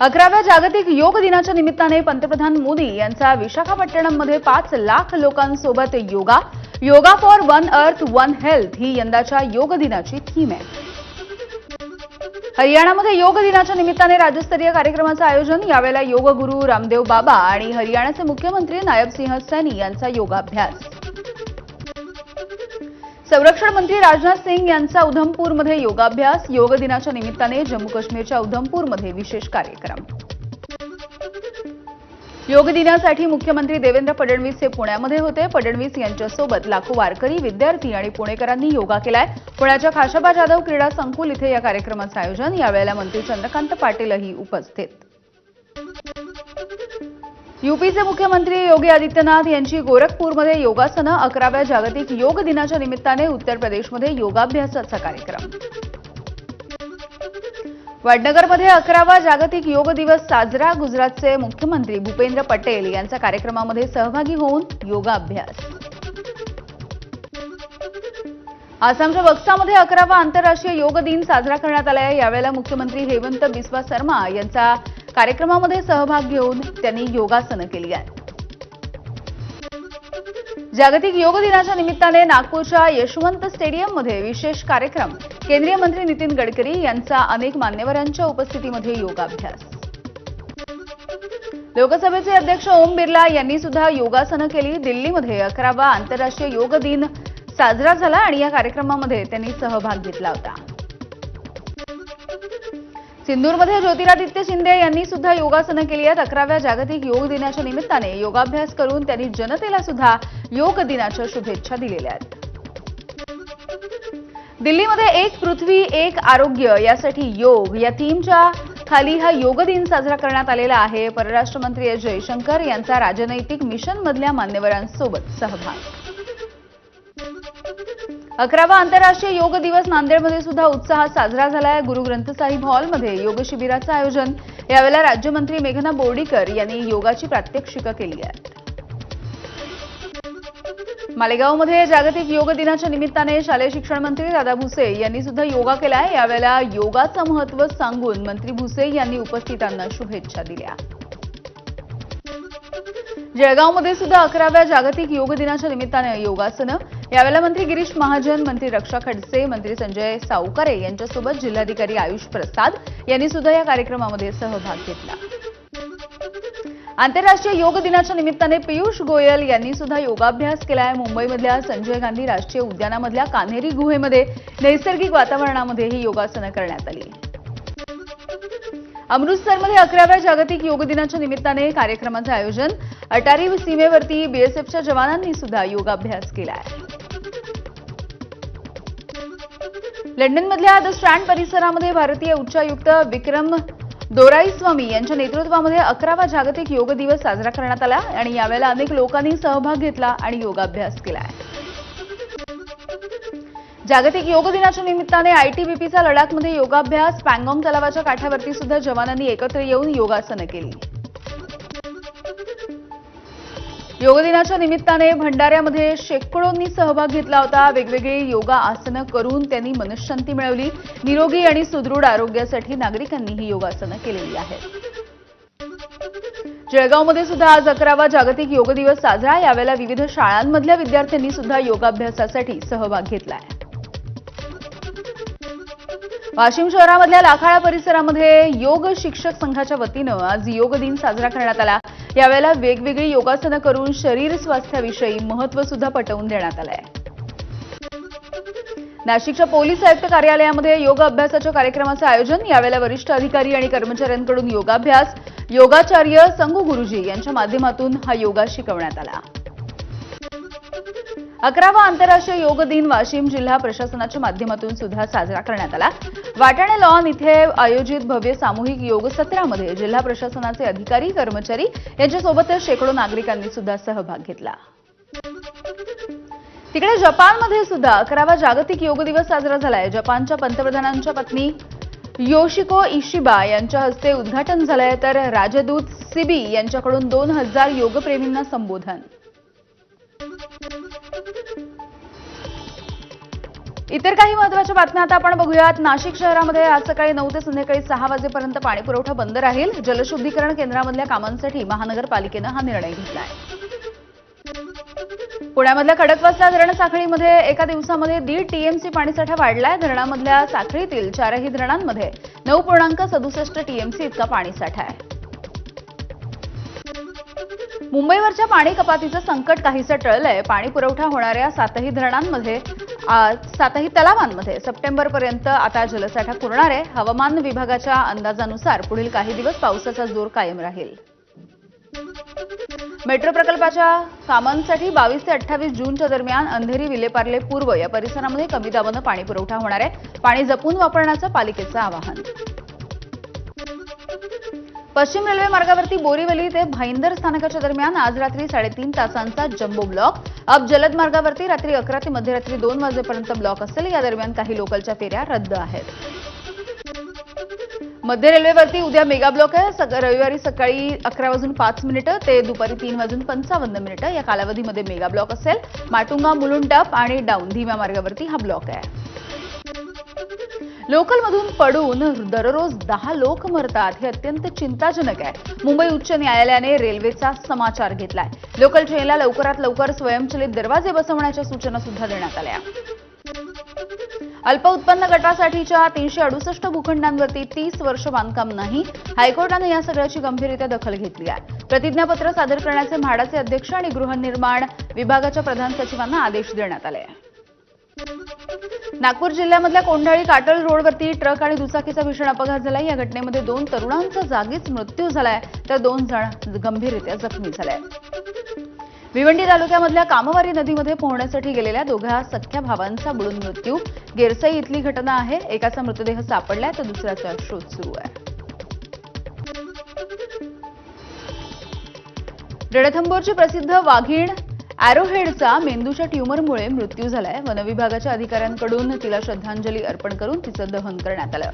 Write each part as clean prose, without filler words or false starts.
11व्या जागतिक योग दिनाच्या निमित्ताने पंतप्रधान मोदी यांचा विशाखापट्टणममध्ये 5 लाख लोकांसोबत yoga for one earth one health ही यंदाच्या योग दिनाची थीम आहे. हरियाणामध्ये योग दिनाच्या निमित्ताने राज्यस्तरीय कार्यक्रमाचं आयोजन. यावेळेला योग गुरु रामदेव बाबा आणि हरियाणाचे मुख्यमंत्री नायब सिंह सैनी यांचा योगाभ्यास. संरक्षण मंत्री राजनाथ सिंह यांचा उधमपूरमध्ये योगाभ्यास. योग दिनाच्या निमित्ताने जम्मू काश्मीरच्या उधमपूरमध्ये विशेष कार्यक्रम. योग दिनासाठी मुख्यमंत्री देवेंद्र फडणवीस हे पुण्यामध्ये होते. फडणवीस यांच्यासोबत लाखो वारकरी, विद्यार्थी आणि पुणेकरांनी योगा केलाय. पुण्याच्या खाशाबा जाधव क्रीडा संकुल इथे या कार्यक्रमाचं आयोजन. यावेळेला मंत्री चंद्रकांत पाटीलही उपस्थित. यूपीचे मुख्यमंत्री योगी आदित्यनाथ यांची गोरखपूरमध्ये योगासनं. 11व्या जागतिक योग दिनाच्या निमित्ताने उत्तर प्रदेशमध्ये योगाभ्यासाचा कार्यक्रम. वडनगरमध्ये 11वा जागतिक योग दिवस साजरा. गुजरातचे मुख्यमंत्री भूपेंद्र पटेल यांचा कार्यक्रमामध्ये सहभागी होऊन योगाभ्यास. आसामच्या बक्सामध्ये 11वा आंतरराष्ट्रीय योग दिन साजरा करण्यात आला आहे. यावेळेला मुख्यमंत्री हेमंत बिस्वा शर्मा यांचा कार्यक्रमामध्ये सहभाग घेऊन त्यांनी योगासनं केली आहेत. जागतिक योग दिनाच्या निमित्ताने नागपूरच्या यशवंत स्टेडियममध्ये विशेष कार्यक्रम. केंद्रीय मंत्री नितीन गडकरी यांचा अनेक मान्यवरांच्या उपस्थितीमध्ये योगाभ्यास. लोकसभेचे अध्यक्ष ओम बिर्ला यांनी सुद्धा योगासनं केली. दिल्लीमध्ये 11वा आंतरराष्ट्रीय योग दिन साजरा झाला आणि या कार्यक्रमामध्ये त्यांनी सहभाग घेतला होता. सिंदूरमध्ये ज्योतिरादित्य शिंदे यांनी सुद्धा योगासनं केली आहेत. 11व्या जागतिक योग दिनाच्या निमित्ताने योगाभ्यास करून त्यांनी जनतेला सुद्धा योग दिनाच्या शुभेच्छा दिलेल्या आहेत. दिल्लीमध्ये एक पृथ्वी एक आरोग्य यासाठी योग या थीमच्या खाली हा योग दिन साजरा करण्यात आलेला आहे. परराष्ट्र मंत्री एस जयशंकर यांचा राजनैतिक मिशनमधल्या मान्यवरांसोबत सहभाग. 11वा आंतरराष्ट्रीय योग दिवस नांदेडमध्ये सुद्धा उत्साहात साजरा झालाय. गुरु ग्रंथ साहिब हॉलमध्ये योग शिबिराचं आयोजन. यावेळेला राज्यमंत्री मेघना बोर्डीकर यांनी योगाची प्रात्यक्षिकं केली आहेत. मालेगावमध्ये जागतिक योग दिनाच्या निमित्ताने शालेय शिक्षण मंत्री दादा भुसे यांनी सुद्धा योगा केलाय. यावेळेला योगाचं महत्त्व सांगून मंत्री भुसे यांनी उपस्थितांना शुभेच्छा दिल्या. जळगावमध्ये सुद्धा 11व्या जागतिक योग दिनाच्या निमित्ताने योगासनं. यावेळेला मंत्री गिरीश महाजन, मंत्री रक्षा खडसे, मंत्री संजय सावकारे यांच्यासोबत जिल्हाधिकारी आयुष प्रसाद यांनी सुद्धा या कार्यक्रमामध्ये सहभाग घेतला. आंतरराष्ट्रीय योग दिनाच्या निमित्ताने पियुष गोयल यांनी सुद्धा योगाभ्यास केलाय. मुंबईमधल्या संजय गांधी राष्ट्रीय उद्यानामधल्या कान्हेरी गुहेमध्ये नैसर्गिक वातावरणामध्ये ही योगासनं करण्यात आली. अमृतसरमध्ये 11व्या जागतिक योग दिनाच्या निमित्ताने कार्यक्रमाचं आयोजन. अटारी सीमेवरती बीएसएफच्या जवानांनी सुद्धा योगाभ्यास केलाय. लंडनमधल्या द स्ट्रँड परिसरामध्ये भारतीय उच्चायुक्त विक्रम दोराईस्वामी यांच्या नेतृत्वामध्ये 11वा जागतिक योग दिवस साजरा करण्यात आला आणि यावेळेला अनेक लोकांनी सहभाग घेतला आणि योगाभ्यास केलाय. जागतिक योग दिनाच्या निमित्ताने आयटीबीपीचा लडाखमध्ये योगाभ्यास. पँगॉंग तलावाच्या काठावरती सुद्धा जवानांनी एकत्र येऊन योगासनं केली. योग दिनाच्या निमित्ताने भंडाऱ्यामध्ये शेकडोंनी सहभाग घेतला होता. वेगवेगळी योगा आसनं करून त्यांनी मनःशांती मिळवली. निरोगी आणि सुदृढ आरोग्यासाठी नागरिकांनी ही योगासनं केलेली आहेत. जळगावमध्ये सुद्धा आज 11वा जागतिक योग दिवस साजरा. यावेळेला विविध शाळांमधल्या विद्यार्थ्यांनी सुद्धा योगाभ्यासासाठी सहभाग घेतलाय. वाशिम शहरामधल्या लाखाळा परिसरामध्ये योग शिक्षक संघाच्या वतीनं आज योग दिन साजरा करण्यात आला. यावेळेला वेगवेगळी योगासनं करून शरीर स्वास्थ्याविषयी महत्त्व सुद्धा पटवून देण्यात आलंय. नाशिकच्या पोलीस आयुक्त कार्यालयामध्ये योग अभ्यासाच्या कार्यक्रमाचं आयोजन. यावेळेला वरिष्ठ अधिकारी आणि कर्मचाऱ्यांकडून योगाभ्यास. योगाचार्य संगू गुरुजी यांच्या माध्यमातून हा योगा शिकवण्यात आला. 11वा आंतरराष्ट्रीय योग दिन वाशिम जिल्हा प्रशासनाच्या माध्यमातून सुद्धा साजरा करण्यात आला. वाटाणे लॉन इथे आयोजित भव्य सामूहिक योग सत्रामध्ये जिल्हा प्रशासनाचे अधिकारी, कर्मचारी यांच्यासोबतच शेकडो नागरिकांनी सुद्धा सहभाग घेतला. तिकडे जपानमध्ये सुद्धा 11वा जागतिक योग दिवस साजरा झालाय. जपानच्या पंतप्रधानांच्या पत्नी योशिको इशिबा यांच्या हस्ते उद्घाटन झालंय, तर राजदूत सिबी यांच्याकडून 2000 योगप्रेमींना संबोधन. इतर काही महत्त्वाच्या बातम्या आता आपण बघूयात. नाशिक शहरामध्ये आज सकाळी 9 ते संध्याकाळी 6 वाजेपर्यंत पाणी पुरवठा बंद राहील. जलशुद्धीकरण केंद्रामधल्या कामांसाठी महानगरपालिकेनं हा निर्णय घेतलाय. पुण्यामधल्या खडकवासला धरण साखळीमध्ये एका दिवसामध्ये 1.5 टीएमसी पाणीसाठा वाढलाय. धरणामधल्या साखळीतील 4ही धरणांमध्ये 9.67 टीएमसी इतका पाणीसाठा आहे. मुंबईवरच्या पाणी कपातीचं संकट काहीसं टळलंय. पाणी पुरवठा होणाऱ्या 7ही तलावांमध्ये सप्टेंबरपर्यंत आता जलसाठा पुरणार आहे. हवामान विभागाच्या अंदाजानुसार पुढील काही दिवस पावसाचा जोर कायम राहील. मेट्रो प्रकल्पाच्या कामांसाठी 22 ते 28 जूनच्या दरम्यान अंधेरी विलेपार्ले पूर्व या परिसरामध्ये कमी दाबानं पाणी पुरवठा होणार आहे. पाणी जपून वापरण्याचं पालिकेचं आवाहन. पश्चिम रेल्वे मार्गावरती बोरीवली ते भाईंदर स्थानकाच्या दरम्यान आज रात्री 3.5 तासांचा जम्बो ब्लॉक. अब जलद मार्गावरती रात्री 11 ते मध्यरात्री 2 वाजेपर्यंत ब्लॉक असेल. या दरम्यान काही लोकलच्या फेऱ्या रद्द आहेत. मध्य रेल्वेवरती उद्या मेगा ब्लॉक आहे. रविवारी सकाळी 11:05 ते दुपारी 3:55 या कालावधीमध्ये मेगा ब्लॉक असेल. माटुंगा मुलुंड अप आणि डाऊन धीम्या मार्गावरती हा ब्लॉक आहे. लोकलमधून पडून दररोज 10 लोक मरतात हे अत्यंत चिंताजनक आहे. मुंबई उच्च न्यायालयाने रेल्वेचा समाचार घेतलाय. लोकल ट्रेनला लवकरात लवकर स्वयंचलित दरवाजे बसवण्याच्या सूचना सुद्धा देण्यात आल्या. अल्प उत्पन्न गटासाठीच्या 368 भूखंडांवरती 30 वर्ष बांधकाम नाही. हायकोर्टाने या सगळ्याची गंभीररित्या दखल घेतली आहे. प्रतिज्ञापत्र सादर करण्याचे म्हाडाचे अध्यक्ष आणि गृहनिर्माण विभागाच्या प्रधान सचिवांना आदेश देण्यात आले. नागपूर जिल्ह्यामधल्या कोंढाळी काटळ रोडवरती ट्रक आणि दुचाकीचा भीषण अपघात झालाय. या घटनेमध्ये 2 तरुणांचा जागीच मृत्यू झालाय तर 2 जण गंभीररित्या जखमी झाले. भिवंडी तालुक्यामधल्या कामवारी नदीमध्ये पोहण्यासाठी गेलेल्या 2 सख्ख्या भावांचा बुडून मृत्यू. गेरसई इथली घटना आहे. एकाचा मृतदेह सापडलाय तर दुसऱ्याचा शोध सुरू आहे. रणथंबोरची प्रसिद्ध वाघीण अॅरोहेडचा मेंदूच्या ट्यूमरमुळे मृत्यू झालाय. वनविभागाच्या अधिकाऱ्यांकडून तिला श्रद्धांजली अर्पण करून तिचं दहन करण्यात आलं.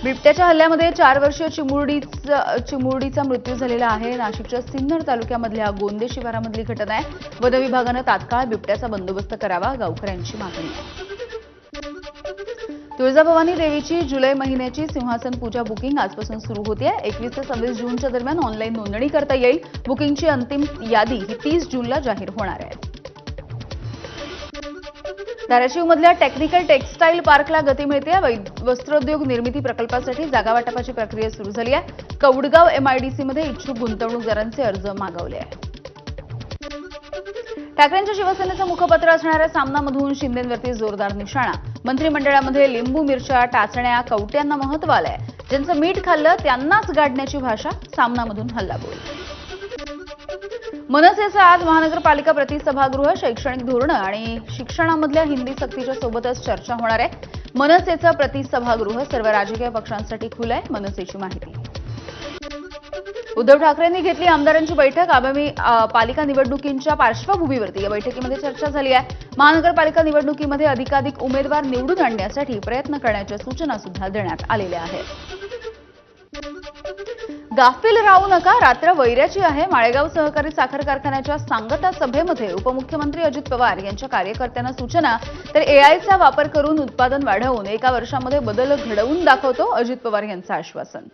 बिबट्याच्या हल्ल्यामध्ये 4 वर्षीय चिमुरडीचा मृत्यू झालेला आहे. नाशिकच्या सिन्नर तालुक्यामधल्या गोंदे शिवारामधली घटना आहे. वनविभागानं तात्काळ बिबट्याचा बंदोबस्त करावा, गावकऱ्यांची मागणी आहे. तुळजाभवानी देवीची जुलै महिन्याची सिंहासन पूजा बुकिंग आजपासून सुरू होते. 21 ते 26 जूनच्या दरम्यान ऑनलाईन नोंदणी करता येईल. बुकिंगची अंतिम यादी ही 30 जूनला जाहीर होणार आहे. धाराशिवमधल्या टेक्निकल टेक्सटाईल पार्कला गती मिळते. वस्त्रोद्योग निर्मिती प्रकल्पासाठी जागा वाटपाची प्रक्रिया सुरू झाली आहे. कौडगाव एमआयडीसीमध्ये इच्छुक गुंतवणूकदारांचे अर्ज मागवले आहेत. ठाकरेंच्या शिवसेनेचं मुखपत्र असणाऱ्या सामनामधून शिंदेंवरती जोरदार निशाणा. मंत्रिमंडळामध्ये लिंबू मिरच्या टाचण्या कवट्यांना महत्त्व आलंय. ज्यांचं मीठ खाल्लं त्यांनाच गाडण्याची भाषा. सामनामधून हल्लाबोल. मनसेचं आज महानगरपालिका प्रतिसभागृह, शैक्षणिक धोरणं आणि शिक्षणामधल्या हिंदी सक्तीच्या सोबतच चर्चा होणार आहे. मनसेचं प्रतिसभागृह सर्व राजकीय पक्षांसाठी खुलं आहे. मनसेची माहिती. उद्धव ठाकरेंनी घेतली आमदारांची बैठक. आगामी पालिका निवडणुकींच्या पार्श्वभूमीवरती या बैठकीमध्ये चर्चा झाली आहे. महानगरपालिका निवडणुकीमध्ये अधिकाधिक उमेदवार निवडून आणण्यासाठी प्रयत्न करण्याच्या सूचना सुद्धा देण्यात आलेल्या आहेत. गाफील राहू नका, रात्र वैऱ्याची आहे. माळेगाव सहकारी साखर कारखान्याच्या सांगता सभेमध्ये उपमुख्यमंत्री अजित पवार यांच्या कार्यकर्त्यांना सूचना. तर एआयचा वापर करून उत्पादन वाढवून 1 वर्षामध्ये बदल घडवून दाखवतो, अजित पवार यांचं आश्वासन.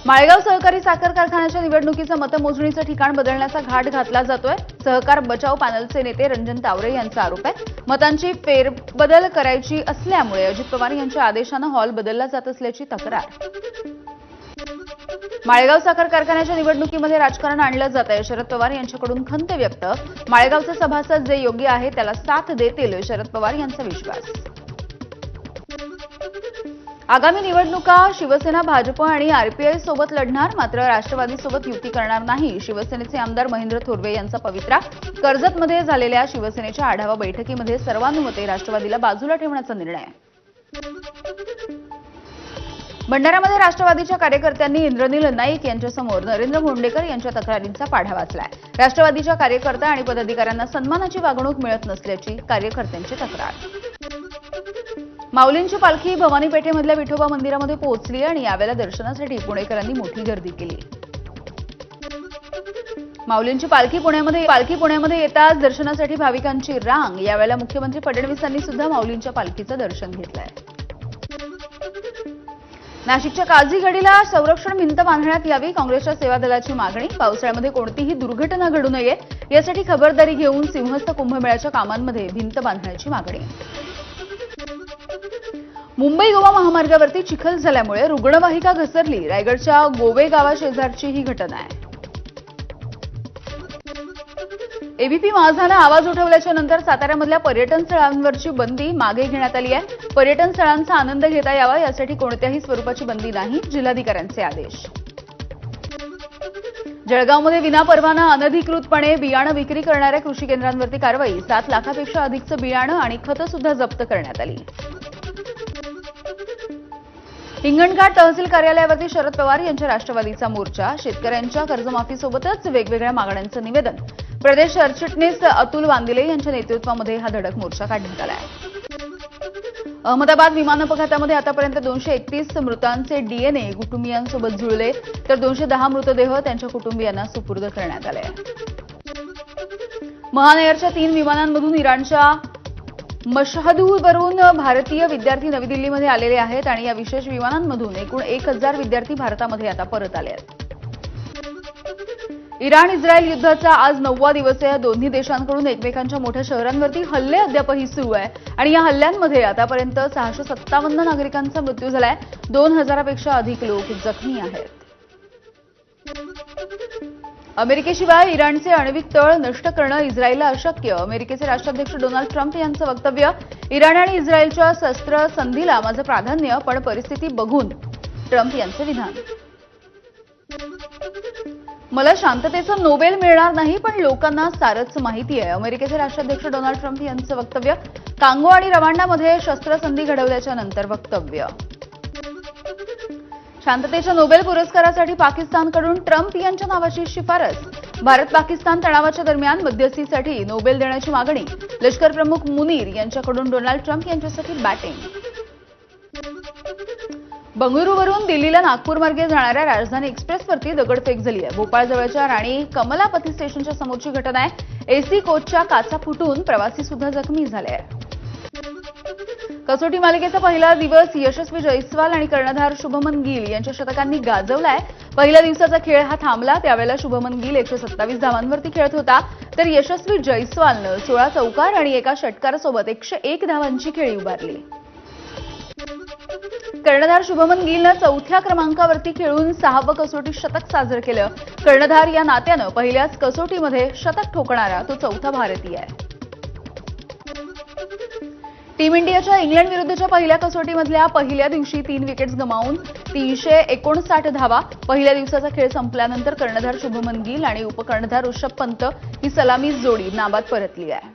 माळेगाव सहकारी साखर कारखान्याच्या निवडणुकीचं मतमोजणीचं ठिकाण बदलण्याचा घाट घातला जातोय. सहकार बचाव पॅनलचे नेते रंजन तावरे यांचा आरोप आहे. मतांची फेरबदल करायची असल्यामुळे अजित पवार यांच्या आदेशानं हॉल बदलला जात असल्याची तक्रार. माळेगाव साखर कारखान्याच्या निवडणुकीमध्ये राजकारण आणलं जात आहे. शरद पवार यांच्याकडून खंत व्यक्त. माळेगावचे सभासद जे योग्य आहे त्याला साथ देतील, शरद पवार यांचा विश्वास. आगामी निवडणुका शिवसेना, भाजप आणि आरपीआय सोबत लढणार, मात्र राष्ट्रवादीसोबत युती करणार नाही. शिवसेनेचे आमदार महेंद्र थोरवे यांचा पवित्रा. कर्जतमध्ये झालेल्या शिवसेनेच्या आढावा बैठकीमध्ये सर्वानुमते राष्ट्रवादीला बाजूला ठेवण्याचा निर्णय. भंडाऱ्यामध्ये राष्ट्रवादीच्या कार्यकर्त्यांनी इंद्रनील नाईक यांच्यासमोर नरेंद्र मोंडेकर यांच्या तक्रारींचा पाढा वाचलाय. राष्ट्रवादीच्या कार्यकर्ता आणि पदाधिकाऱ्यांना सन्मानाची वागणूक मिळत नसल्याची कार्यकर्त्यांची तक्रार. माऊलींची पालखी भवानी पेठेमधल्या विठोबा मंदिरामध्ये पोहोचली आणि यावेळेला दर्शनासाठी पुणेकरांनी मोठी गर्दी केली. माऊलींची पालखी पुण्यामध्ये येताच दर्शनासाठी भाविकांची रांग। यावेळेला मुख्यमंत्री फडणवीसांनी सुद्धा माऊलींच्या पालखीचं दर्शन घेतलंय। नाशिकच्या काझीगडीला संरक्षण भिंत बांधण्यात यावी, काँग्रेसच्या सेवा दलाची मागणी। पावसाळ्यामध्ये कोणतीही दुर्घटना घडू नये यासाठी खबरदारी घेऊन सिंहस्थ कुंभमेळ्याच्या कामांमध्ये भिंत बांधण्याची मागणी। मुंबई गोवा महामार्गावरती चिखल झाल्यामुळे रुग्णवाहिका घसरली। रायगडच्या गोवे गावाशेजारची ही घटना आहे। एबीपी माझानं आवाज उठवल्याच्या नंतर साताऱ्यामधल्या पर्यटन स्थळांवरची बंदी मागे घेण्यात आली आहे। पर्यटन स्थळांचा आनंद घेता यावा यासाठी कोणत्याही स्वरूपाची बंदी नाही, जिल्हाधिकाऱ्यांचे आदेश। जळगावमध्ये विनापरवाना अनधिकृतपणे बियाणं विक्री करणाऱ्या कृषी केंद्रांवरती कारवाई। 7 लाखापेक्षा अधिकचं बियाणं आणि खतं सुद्धा जप्त करण्यात आली। हिंगणघाट तहसील कार्यालयावरती शरद पवार यांच्या राष्ट्रवादीचा मोर्चा। शेतकऱ्यांच्या कर्जमाफीसोबतच वेगवेगळ्या मागण्यांचं निवेदन। प्रदेश सरचिटणीस अतुल वांदिले यांच्या नेतृत्वामध्ये हा धडक मोर्चा काढण्यात आला आहे। अहमदाबाद विमान अपघातामध्ये आतापर्यंत 231 मृतांचे डीएनए कुटुंबियांसोबत जुळले, तर 210 मृतदेह त्यांच्या कुटुंबियांना सुपूर्द करण्यात आले। महान एअरच्या 3 विमानांमधून इराणच्या मशहदवरून भारतीय विद्यार्थी नवी दिल्लीमध्ये आलेले आहेत आणि या विशेष विमानांमधून एकूण 1000 विद्यार्थी भारतामध्ये आता परत आले आहेत। इराण इस्रायल युद्धाचा आज 9वा दिवस आहे। दोन्ही देशांकडून एकमेकांच्या मोठ्या शहरांवरती हल्ले अद्यापही सुरू आहे आणि या हल्ल्यांमध्ये आतापर्यंत 657 नागरिकांचा मृत्यू झालाय। 2000पेक्षा अधिक लोक जखमी आहेत। अमेरिकेशिवाय इराणचे आण्विक तळ नष्ट करणं इस्रायलला अशक्य। अमेरिकेचे राष्ट्राध्यक्ष डोनाल्ड ट्रम्प यांचं वक्तव्य। इराण आणि इस्रायलच्या शस्त्र संधीला माझं प्राधान्य, पण परिस्थिती बघून ट्रम्प यांचे विधान। मला शांततेचं नोबेल मिळणार नाही, पण लोकांना सारच माहिती आहे। अमेरिकेचे राष्ट्राध्यक्ष डोनाल्ड ट्रम्प यांचं वक्तव्य। कांगो आणि रवांडामध्ये शस्त्रसंधी घडवल्याच्या नंतर वक्तव्य। शांततेच्या नोबेल पुरस्कारासाठी पाकिस्तानकडून ट्रम्प यांच्या नावाची शिफारस। भारत पाकिस्तान तणावाच्या दरम्यान मध्यस्थीसाठी नोबेल देण्याची मागणी। लष्कर प्रमुख मुनीर यांच्याकडून डोनाल्ड ट्रम्प यांच्यासाठी बॅटिंग। बंगळुरूवरून दिल्लीला नागपूर मार्गे जाणाऱ्या राजधानी एक्सप्रेसवरती दगडफेक झाली आहे। भोपाळजवळच्या राणी कमलापती स्टेशनच्या समोरची घटना आहे। एसी कोचच्या काचा फुटून प्रवासी सुद्धा जखमी झाले आहेत। कसोटी मालिकेचा पहिला दिवस यशस्वी जयस्वाल आणि कर्णधार शुभमन गिल यांच्या शतकांनी गाजवलाय। पहिल्या दिवसाचा खेळ हा थांबला त्यावेळेला शुभमन गिल 127 धावांवरती खेळत होता, तर यशस्वी जयस्वालनं 16 चौकार आणि एका षटकारासोबत 101 धावांची खेळी उभारली। कर्णधार शुभमन गिलनं 4थ्या क्रमांकावरती खेळून 6वं कसोटी शतक साजरं केलं। कर्णधार या नात्यानं पहिल्याच कसोटीमध्ये शतक ठोकणारा तो 4था भारतीय आहे। टीम इंडियाच्या इंग्लंड विरुद्धच्या पहिल्या कसोटीमधल्या पहिल्या दिवशी 3 विकेट्स गमावून 359 धावा। पहिल्या दिवसाचा खेळ संपल्यानंतर कर्णधार शुभमन गिल आणि उपकर्णधार ऋषभ पंत ही सलामी जोडी नाबाद परतली आहे।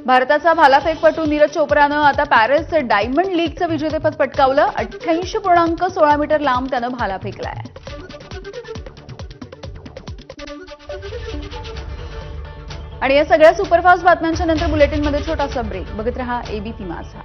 भारताचा भालाफेकपटू नीरज चोप्रानं आता पॅरिस डायमंड लीगचं विजेतेपद पटकावलं। 88.16 मीटर लांब त्यानं भाला फेकलाय। आणि या सगळ्या सुपरफास्ट बातम्यांच्या नंतर बुलेटिनमध्ये छोटासा ब्रेक। बघत रहा एबीपी माझा।